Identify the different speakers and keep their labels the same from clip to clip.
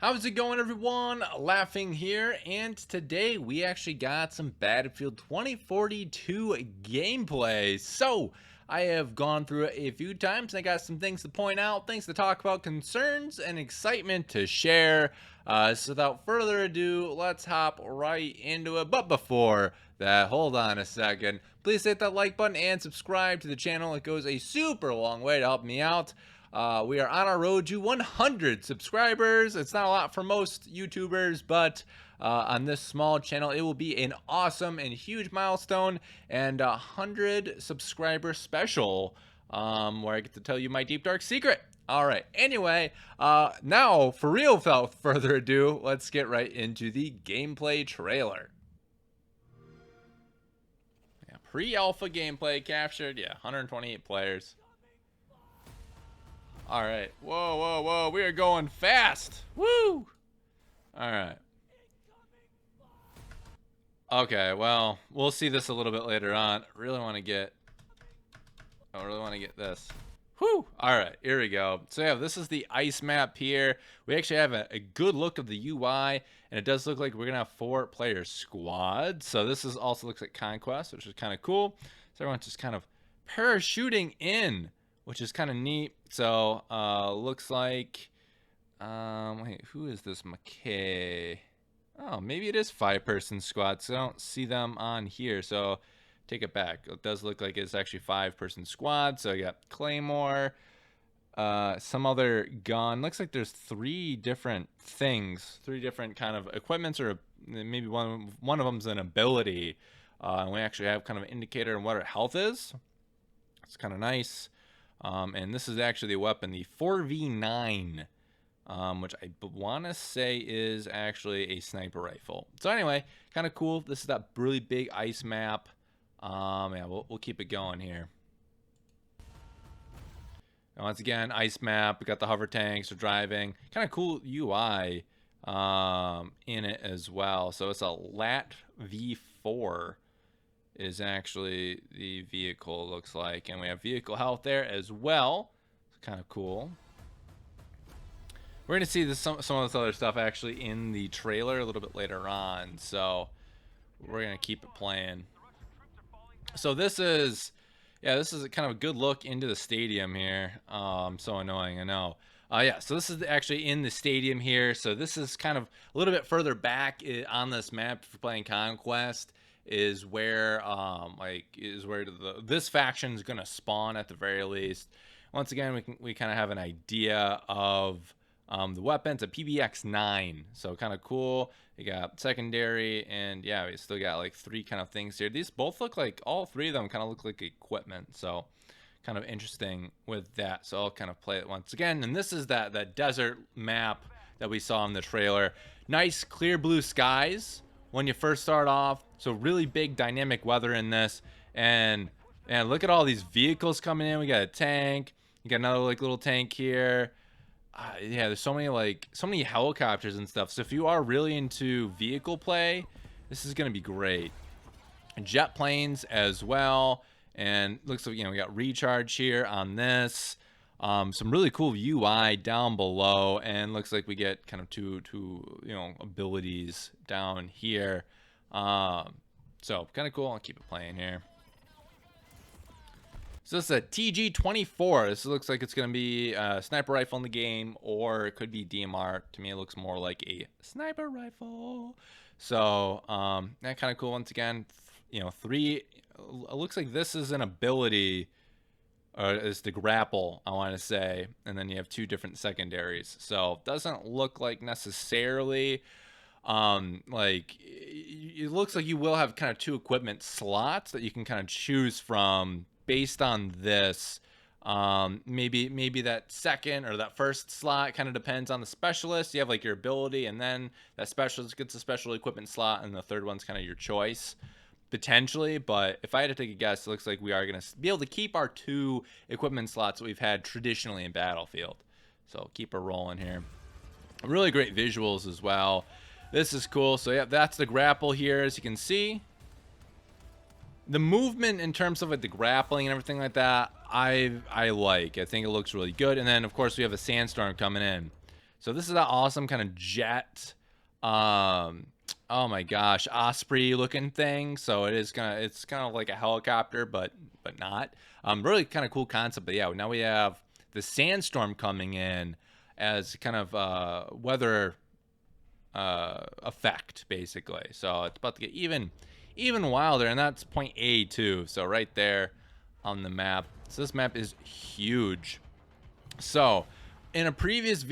Speaker 1: How's it going, everyone? Laughing here, and today we actually got some Battlefield 2042 gameplay. So I have gone through it a few times and I got some things to point out, things to talk about, concerns and excitement to share. So without further ado, let's hop right into it. But before that, hold on a second. Please hit that like button and subscribe to the channel. It goes a super long way to help me out. We are on our road to 100 subscribers. It's not a lot for most YouTubers, but on this small channel, it will be an awesome and huge milestone and a 100 subscriber special where I get to tell you my deep dark secret. All right. Anyway, now for real, without further ado, let's get right into the gameplay trailer. Yeah, pre-alpha gameplay captured. Yeah, 128 players. All right. Whoa, whoa, whoa. We are going fast. Woo. All right. Okay, well, we'll see this a little bit later on. I really want to get this. Whew. All right, here we go. So yeah, this is the ice map here. We actually have a good look of the UI, and it does look like we're gonna have 4-player squad. So this is also looks like Conquest, which is kind of cool. So everyone's just kind of parachuting in, which is kind of neat. So looks like wait, who is this McKay? Oh, maybe it is 5-person squad, so I don't see them on here. So take it back. It does look like it's actually 5-person squad. So you got Claymore, some other gun. Looks like there's 3 different things, 3 different kind of equipments, or maybe one of them's an ability. And we actually have kind of an indicator on what our health is. It's kind of nice. And this is actually the weapon, the 4v9, which I want to say is actually a sniper rifle. So anyway, kind of cool. This is that really big ice map. Yeah, we'll keep it going here. And once again, ice map. We got the hover tanks for driving. Kind of cool UI in it as well. So it's a LAT V4 is actually the vehicle, looks like, and we have vehicle health there as well. It's kind of cool. We're gonna see this, some of this other stuff actually in the trailer a little bit later on, so we're gonna keep it playing. So this is, yeah, this is a kind of a good look into the stadium here. So annoying, I know. Yeah, so this is actually in the stadium here. So this is kind of a little bit further back on this map for playing Conquest. Is where this faction is gonna spawn at the very least. Once again, we kind of have an idea of the weapons, a PBX-9, so kind of cool. You got secondary, and yeah, we still got like 3 kind of things here. These both look like, all 3 of them kind of look like equipment, so kind of interesting with that. So I'll kind of play it once again. And this is that desert map that we saw in the trailer. Nice clear blue skies when you first start off, so really big dynamic weather in this. And look at all these vehicles coming in. We got a tank, you got another like little tank here. Yeah, there's so many helicopters and stuff. So if you are really into vehicle play, this is gonna be great. And jet planes as well. And looks like, you know, we got recharge here on this. Some really cool UI down below, and looks like we get kind of two you know, abilities down here. So kind of cool. I'll keep it playing here. So this is a TG-24. This looks like it's going to be a sniper rifle in the game, or it could be DMR. To me, it looks more like a sniper rifle. So that kind of cool. Once again, you know, 3. It looks like this is an ability. Is the grapple, I want to say, and then you have 2 different secondaries. So doesn't look like necessarily like, it looks like you will have kind of 2 equipment slots that you can kind of choose from based on this. Maybe that second or that first slot kind of depends on the specialist. You have like your ability, and then that specialist gets a special equipment slot, and the third one's kind of your choice. Potentially, but if I had to take a guess, it looks like we are going to be able to keep our 2 equipment slots that we've had traditionally in Battlefield. So keep her rolling here. Really great visuals as well. This is cool. So yeah, that's the grapple here, as you can see. The movement in terms of like the grappling and everything like that, I like. I think it looks really good. And then of course we have a sandstorm coming in. So this is that awesome kind of jet, oh my gosh, Osprey looking thing. So it's kind of like a helicopter, but not. Really kind of cool concept. But yeah, now we have the sandstorm coming in as kind of weather effect, basically. So it's about to get even wilder, and that's point A too. So right there on the map. So this map is huge. So in a previous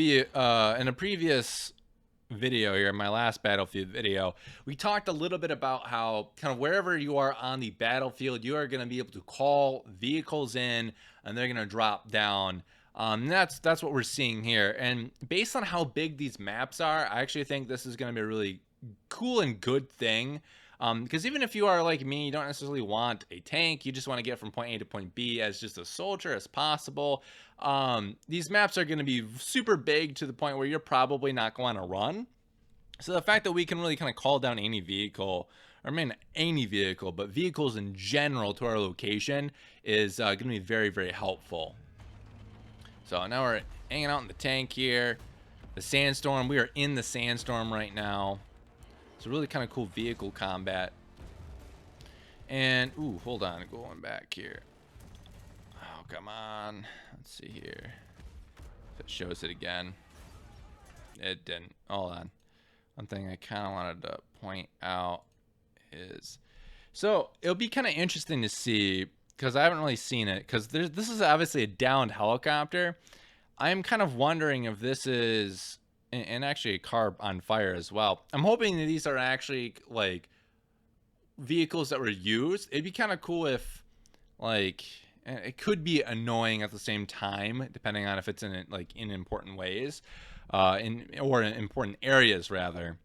Speaker 1: video here, my last Battlefield video, we talked a little bit about how kind of wherever you are on the battlefield, you are going to be able to call vehicles in, and they're going to drop down. That's what we're seeing here. And based on how big these maps are, I actually think this is going to be a really cool and good thing. Because even if you are like me, you don't necessarily want a tank, you just want to get from point A to point B as just a soldier as possible. These maps are going to be super big to the point where you're probably not going to run. So the fact that we can really kind of call down any vehicle, or I mean any vehicle, but vehicles in general to our location is going to be very, very helpful. So now we're hanging out in the tank here. The sandstorm, we are in the sandstorm right now. It's a really kind of cool vehicle combat. And, ooh, hold on, going back here. Oh, come on. Let's see here. If it shows it again. It didn't. Hold on. One thing I kind of wanted to point out is, so it'll be kind of interesting to see, because I haven't really seen it, because this is obviously a downed helicopter. I'm kind of wondering if this is, and actually a car on fire as well. I'm hoping that these are actually like vehicles that were used. It'd be kind of cool if, like, it could be annoying at the same time, depending on if it's in important ways, or in important areas rather.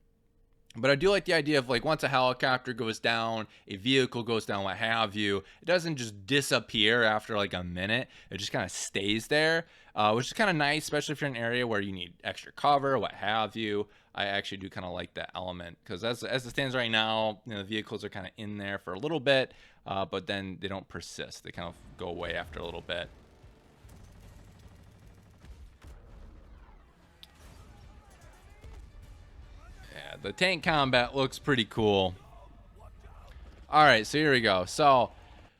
Speaker 1: But I do like the idea of, like, once a helicopter goes down, a vehicle goes down, what have you, it doesn't just disappear after like a minute. It just kind of stays there, which is kind of nice, especially if you're in an area where you need extra cover, what have you. I actually do kind of like that element, because as it stands right now, the vehicles are kind of in there for a little bit, but then they don't persist. They kind of go away after a little bit. The tank combat looks pretty cool. All right, so here we go. So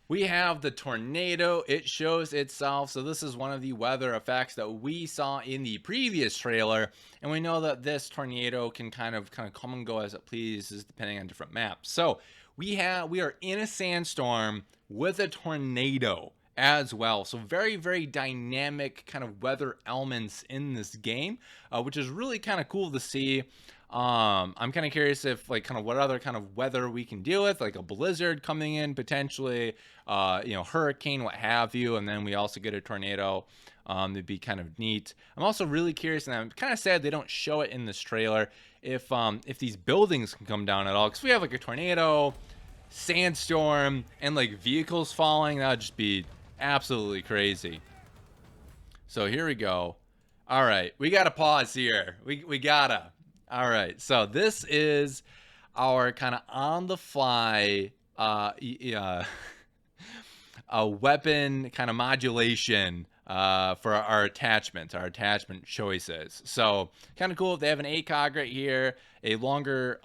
Speaker 1: we have the tornado. It shows itself. So this is one of the weather effects that we saw in the previous trailer, and we know that this tornado can kind of come and go as it pleases depending on different maps. So we are in a sandstorm with a tornado as well. So very, very dynamic kind of weather elements in this game, which is really kind of cool to see. I'm kind of curious if, like, kind of what other kind of weather we can deal with, like a blizzard coming in potentially, hurricane, what have you, and then we also get a tornado. It'd be kind of neat. I'm also really curious, and I'm kind of sad they don't show it in this trailer, if these buildings can come down at all, because we have like a tornado, sandstorm, and like vehicles falling. That would just be absolutely crazy. So here we go. All right, we gotta pause here. We gotta. All right, so this is our kind of on the fly a weapon kind of modulation for our attachment choices. So kind of cool if they have an ACOG right here, a longer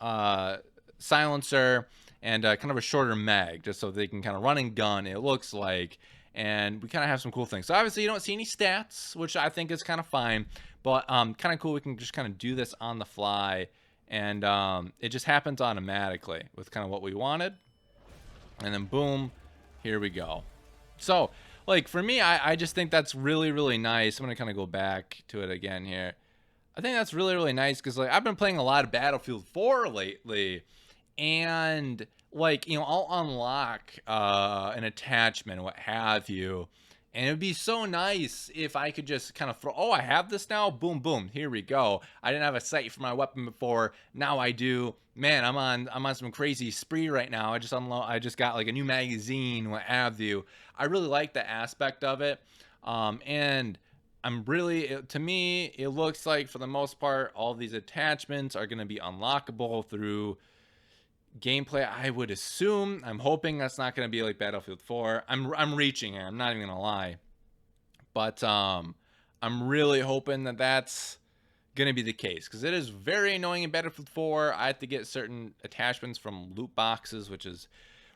Speaker 1: silencer, and kind of a shorter mag, just so they can kind of run and gun, it looks like. And we kind of have some cool things. So obviously you don't see any stats, which I think is kind of fine, but kind of cool. We can just kind of do this on the fly, and it just happens automatically with kind of what we wanted. And then boom, here we go. So like for me, I just think that's really, really nice. I'm gonna kind of go back to it again here. I think that's really, really nice, because like I've been playing a lot of Battlefield 4 lately, and like, I'll unlock an attachment, what have you, and it would be so nice if I could just kind of throw, oh, I have this now, boom, boom, here we go. I didn't have a sight for my weapon before, now I do. Man, I'm on some crazy spree right now. I just got like a new magazine, what have you. I really like the aspect of it, and to me, it looks like for the most part, all these attachments are going to be unlockable through gameplay, I would assume. I'm hoping that's not going to be like Battlefield 4. I'm reaching here, I'm not even gonna lie, but I'm really hoping that that's gonna be the case, because it is very annoying in Battlefield 4. I have to get certain attachments from loot boxes, which is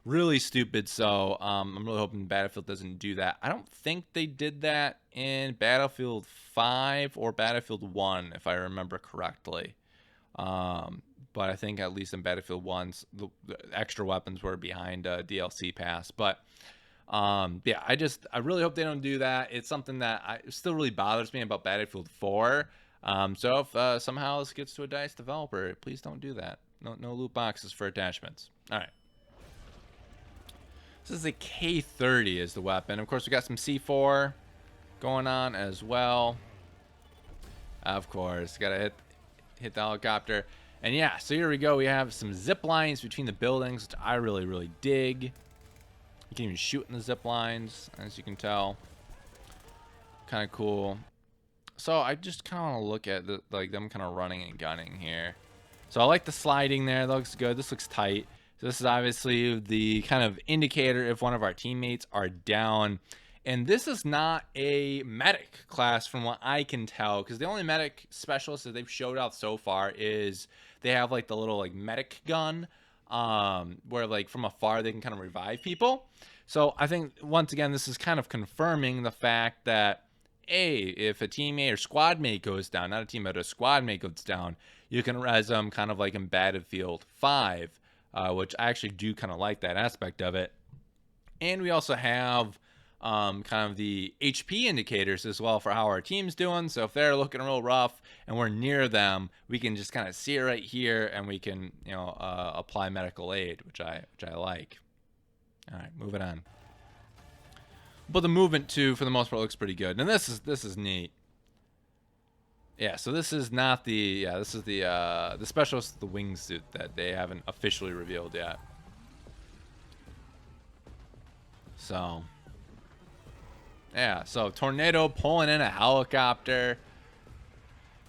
Speaker 1: really stupid. So I'm really hoping Battlefield doesn't do that. I don't think they did that in Battlefield 5 or Battlefield 1, if I remember correctly. But I think at least in Battlefield 1's the extra weapons were behind DLC pass. But yeah, I really hope they don't do that. It's something that still really bothers me about Battlefield 4. So if somehow this gets to a DICE developer, please don't do that. No loot boxes for attachments. All right. This is a K30 is the weapon. Of course, we got some C4 going on as well. Of course, gotta hit the helicopter. And yeah, so here we go. We have some zip lines between the buildings, which I really dig. You can even shoot in the zip lines, as you can tell. Kind of cool. So I just kind of want to look at them kind of running and gunning here. So I like the sliding there. That looks good. This looks tight. So this is obviously the kind of indicator if one of our teammates are down. And this is not a medic class from what I can tell, because the only medic specialist that they've showed off so far is they have like the little like medic gun, where like from afar they can kind of revive people. So I think once again this is kind of confirming the fact that if a teammate or squad mate goes down, not a teammate, but a squad mate goes down, you can res them kind of like in Battlefield 5, which I actually do kind of like that aspect of it. And we also have kind of the HP indicators as well for how our team's doing. So if they're looking real rough and we're near them, we can just kind of see it right here, and we can, you know, apply medical aid, which I like. All right, moving on. But the movement too, for the most part, looks pretty good. And this is neat. Yeah, so this is not the this is the specialist, the wingsuit that they haven't officially revealed yet. So yeah, so tornado pulling in a helicopter.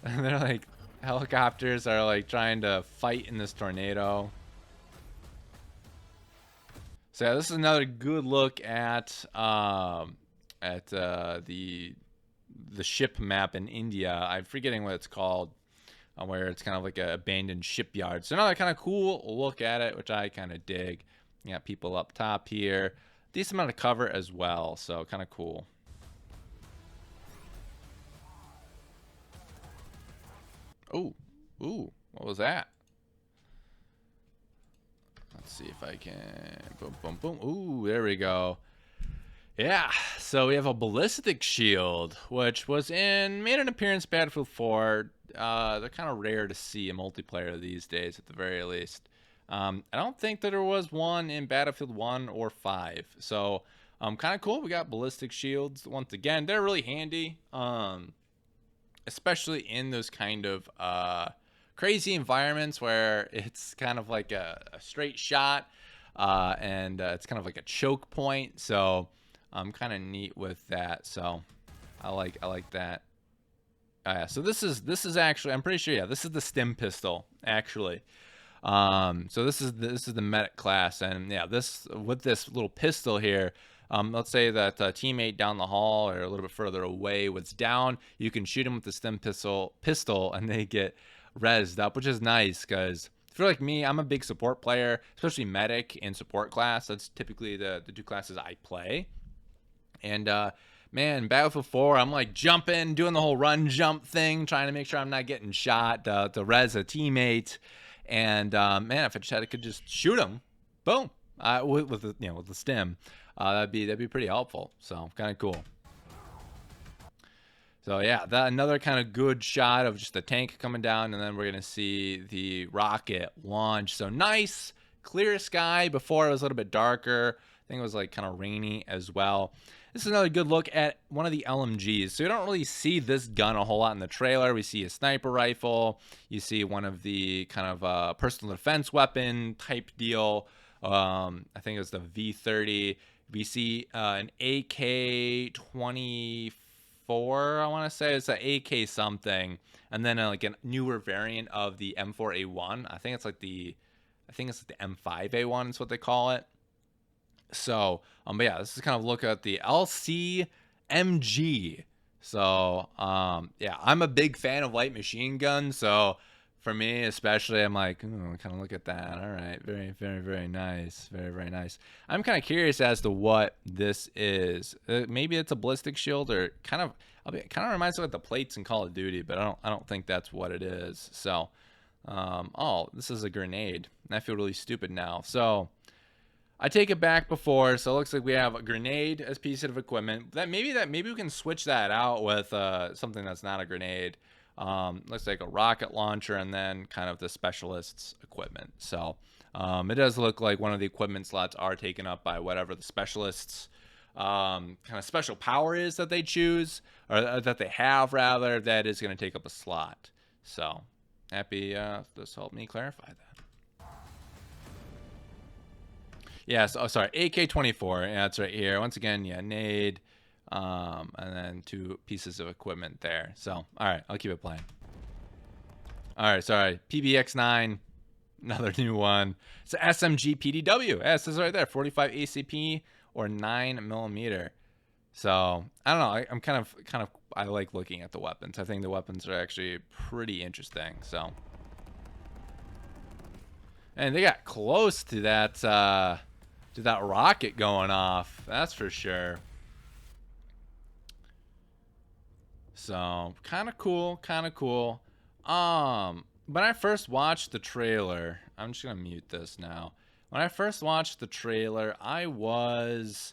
Speaker 1: And they're like, helicopters are like trying to fight in this tornado. So yeah, this is another good look at the ship map in India. I'm forgetting what it's called, where it's kind of like an abandoned shipyard. So another kind of cool look at it, which I kind of dig. You got people up top here, decent amount of cover as well, so kind of cool. Oh, ooh, what was that? Let's see if I can. Boom, boom, boom. Ooh, there we go. Yeah, so we have a ballistic shield, which made an appearance in Battlefield 4. They're kind of rare to see in multiplayer these days, at the very least. I don't think that there was one in Battlefield 1 or 5. So, kind of cool. We got ballistic shields. Once again, they're really handy, especially in those kind of crazy environments where it's kind of like a straight shot, and it's kind of like a choke point. So I'm kind of neat with that. So I like that. Yeah, so this is actually, I'm pretty sure, yeah, this is the stim pistol actually. So this is the medic class, and yeah, with this little pistol here, let's say that a teammate down the hall or a little bit further away was down, you can shoot him with the stim pistol, and they get rezzed up, which is nice, because if you're like me, I'm a big support player, especially medic and support class. That's typically the two classes I play. And man, Battlefield 4, I'm like jumping, doing the whole run jump thing, trying to make sure I'm not getting shot to res a teammate. And man, if I could just shoot him, boom, with the stim, that'd be pretty helpful. So kind of cool. So yeah, another kind of good shot of just the tank coming down, and then we're gonna see the rocket launch. So nice, clear sky. Before it was a little bit darker. I think it was like kind of rainy as well. This is another good look at one of the LMGs. So you don't really see this gun a whole lot in the trailer. We see a sniper rifle. You see one of the kind of personal defense weapon type deal. I think it was the V30. We see an AK-24. I want to say it's an AK something, and then like a newer variant of the M4A1. I think it's like the M5A1 is what they call it. So, but yeah, this is kind of look at the LCMG. So, yeah, I'm a big fan of light machine guns. So, for me, especially, I'm like, ooh, kind of look at that. All right, very, very, very nice, very, very nice. I'm kind of curious as to what this is. Maybe it's a ballistic shield, or kind of, it kind of reminds me of the plates in Call of Duty, but I don't think that's what it is. So, oh, this is a grenade. I feel really stupid now. So, I take it back before, so it looks like we have a grenade as piece of equipment. Maybe we can switch that out with something that's not a grenade. Looks like a rocket launcher, and then kind of the specialist's equipment. So it does look like one of the equipment slots are taken up by whatever the specialists kind of special power is that they choose, or that they have rather, that is going to take up a slot. So happy this helped me clarify that. Yes. Oh, sorry. AK-24. Yeah, that's right here. Once again, yeah, nade, and then 2 pieces of equipment there. So, all right, I'll keep it playing. All right, sorry. PBX9, another new one. It's an SMG PDW. Yeah, it says right there, 45 ACP or 9mm. So I don't know. I'm kind of I like looking at the weapons. I think the weapons are actually pretty interesting. So, and they got close to that. That rocket going off, that's for sure. So kind of cool, kind of cool. When I first watched the trailer, I'm just gonna mute this now. When I first watched the trailer, I was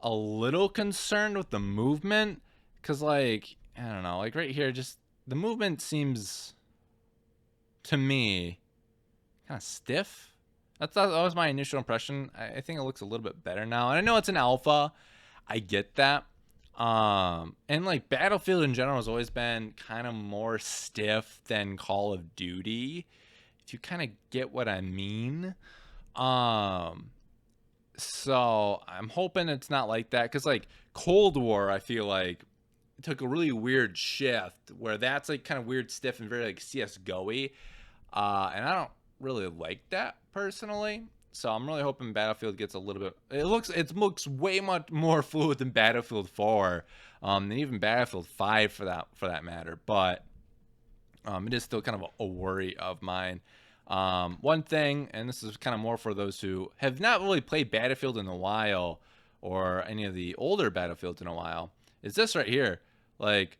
Speaker 1: a little concerned with the movement, cause like, I don't know, like right here, just the movement seems to me kind of stiff. That was my initial impression. I think it looks a little bit better now. And I know it's an alpha. I get that. And like Battlefield in general has always been kind of more stiff than Call of Duty, if you kind of get what I mean. So I'm hoping it's not like that, because like Cold War, I feel like it took a really weird shift where that's like kind of weird, stiff, and very like CS:GO-y. And I don't really like that personally. So I'm really hoping Battlefield gets a little bit. It looks way much more fluid than Battlefield 4, than even Battlefield 5 for that matter. But it is still kind of a worry of mine. One thing, and this is kind of more for those who have not really played Battlefield in a while, or any of the older Battlefields in a while, is this right here. Like,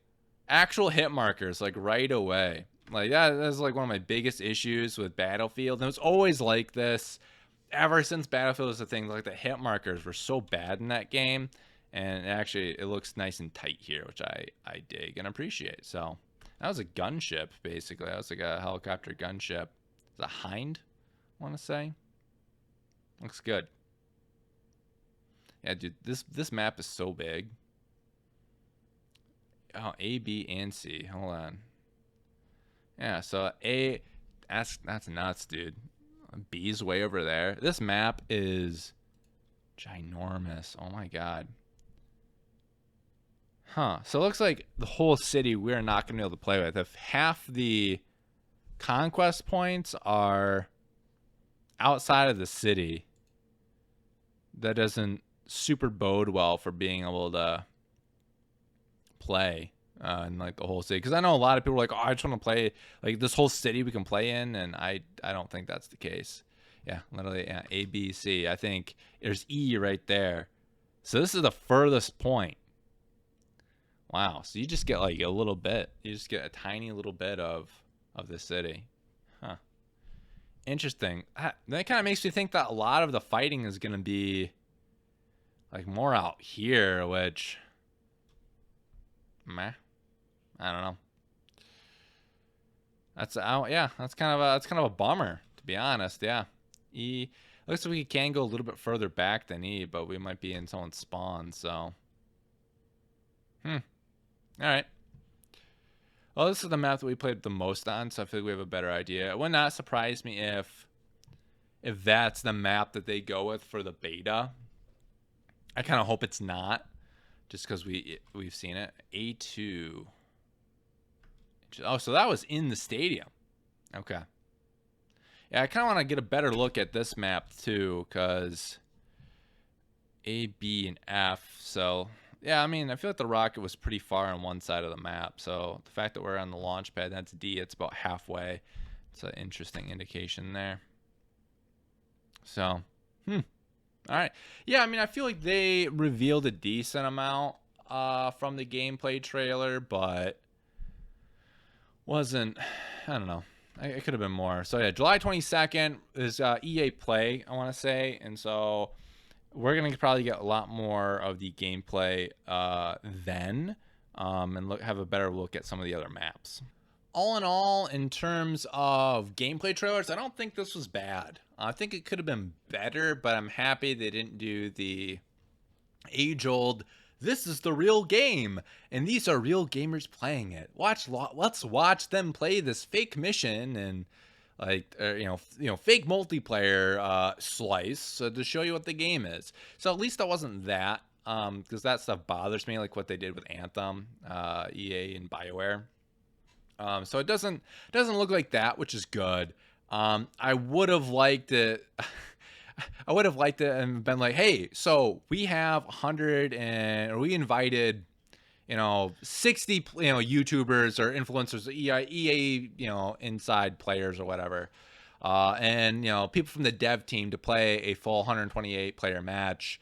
Speaker 1: actual hit markers, like right away. Like that's like one of my biggest issues with Battlefield. And it was always like this ever since Battlefield was a thing. Like the hit markers were so bad in that game, and actually it looks nice and tight here, which I dig and appreciate. So that was a gunship basically. That was like a helicopter gunship. It's a Hind, I want to say. Looks good. Yeah, dude, this map is so big. Oh, A, B, and C. Hold on. Yeah, so A, that's nuts, dude. B's way over there. This map is ginormous. Oh my god. Huh. So it looks like the whole city we're not going to be able to play with. If half the conquest points are outside of the city, that doesn't super bode well for being able to play in like the whole city, because I know a lot of people are like, oh, I just want to play like this whole city we can play in, and I don't think that's the case. Yeah, literally, yeah, A, B, C. I think there's E right there. So this is the furthest point. Wow. So you just get like a little bit. You just get a tiny little bit of the city. Huh. Interesting. That kind of makes me think that a lot of the fighting is going to be like more out here, which, meh. I don't know. That's yeah. That's kind of a bummer, to be honest. Yeah. E looks like we can go a little bit further back than E, but we might be in someone's spawn. So, all right. Well, this is the map that we played the most on, so I feel like we have a better idea. It would not surprise me if that's the map that they go with for the beta. I kind of hope it's not, just because we've seen it. A2. Oh, so that was in the stadium. Okay. Yeah, I kind of want to get a better look at this map too, because A, B, and F. So Yeah, I mean, I feel like the rocket was pretty far on one side of the map. So the fact that we're on the launch pad, that's D, it's about halfway. It's an interesting indication there. So, all right. Yeah, I mean, I feel like they revealed a decent amount from the gameplay trailer, but wasn't, I don't know. It could have been more. So yeah, July 22nd is EA Play, I want to say. And so we're going to probably get a lot more of the gameplay then, and have a better look at some of the other maps. All in all, in terms of gameplay trailers, I don't think this was bad. I think it could have been better, but I'm happy they didn't do the age-old, this is the real game, and these are real gamers playing it. Let's watch them play this fake mission and like fake multiplayer slice to show you what the game is. So at least that wasn't that, because that stuff bothers me, like what they did with Anthem, EA and BioWare. So it doesn't look like that, which is good. I would have liked it. I would have liked it and been like, hey, so we have 100 or we invited, 60, YouTubers or influencers, EA, inside players or whatever. And, people from the dev team to play a full 128 player match.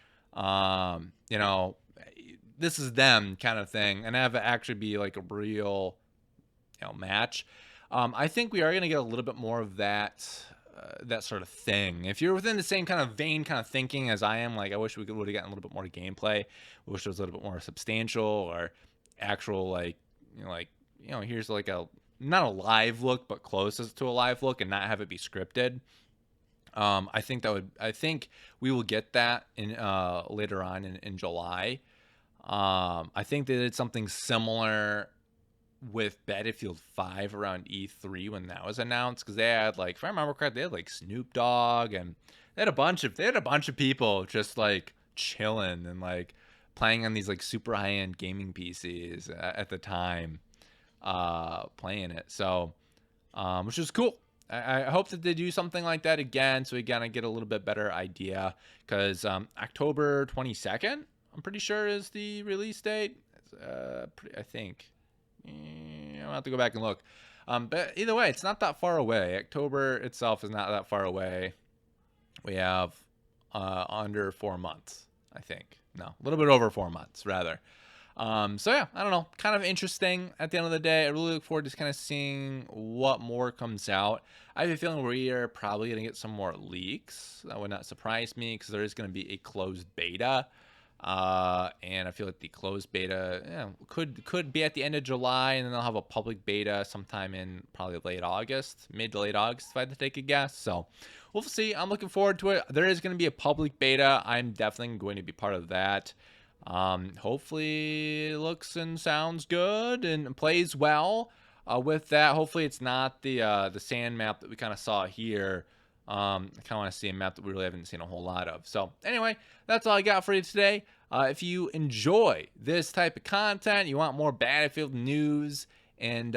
Speaker 1: This is them kind of thing. And have it actually be like a real, match. I think we are going to get a little bit more of that sort of thing. If you're within the same kind of vein, kind of thinking as I am, like I wish we would have gotten a little bit more gameplay. I wish it was a little bit more substantial or actual, here's like not a live look, but closest to a live look, and not have it be scripted. I think we will get that in later on in July. I think they did something similar with Battlefield 5 around E3 when that was announced, because they had, like, if I remember correctly, they had like Snoop Dogg, and they had a bunch of people just like chilling and like playing on these like super high-end gaming PCs at the time, playing it. So which is cool. I hope that they do something like that again, so we kind of get a little bit better idea, because October 22nd I'm pretty sure is the release date. I think I'll have to go back and look. But either way, it's not that far away. October itself is not that far away. We have under 4 months, I think. No, a little bit over 4 months, rather. So yeah, I don't know. Kind of interesting at the end of the day. I really look forward to kind of seeing what more comes out. I have a feeling we are probably going to get some more leaks. That would not surprise me, because there is going to be a closed beta. And I feel like the closed beta could be at the end of July, and then they'll have a public beta sometime in probably mid to late August, if I had to take a guess. So we'll see. I'm looking forward to it. There is going to be a public beta. I'm definitely going to be part of that. Hopefully it looks and sounds good and plays well. With that, hopefully it's not the sand map that we kind of saw here. I kind of want to see a map that we really haven't seen a whole lot of. So anyway, that's all I got for you today. If you enjoy this type of content, you want more Battlefield news and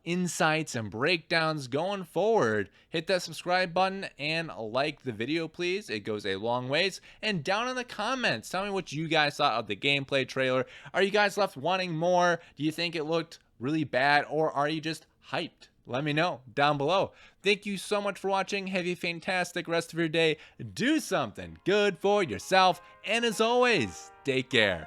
Speaker 1: insights and breakdowns going forward, hit that subscribe button and like the video, please. It goes a long ways. And down in the comments, tell me what you guys thought of the gameplay trailer. Are you guys left wanting more? Do you think it looked really bad, or are you just hyped? Let me know down below. Thank you so much for watching. Have a fantastic rest of your day. Do something good for yourself. And as always, take care.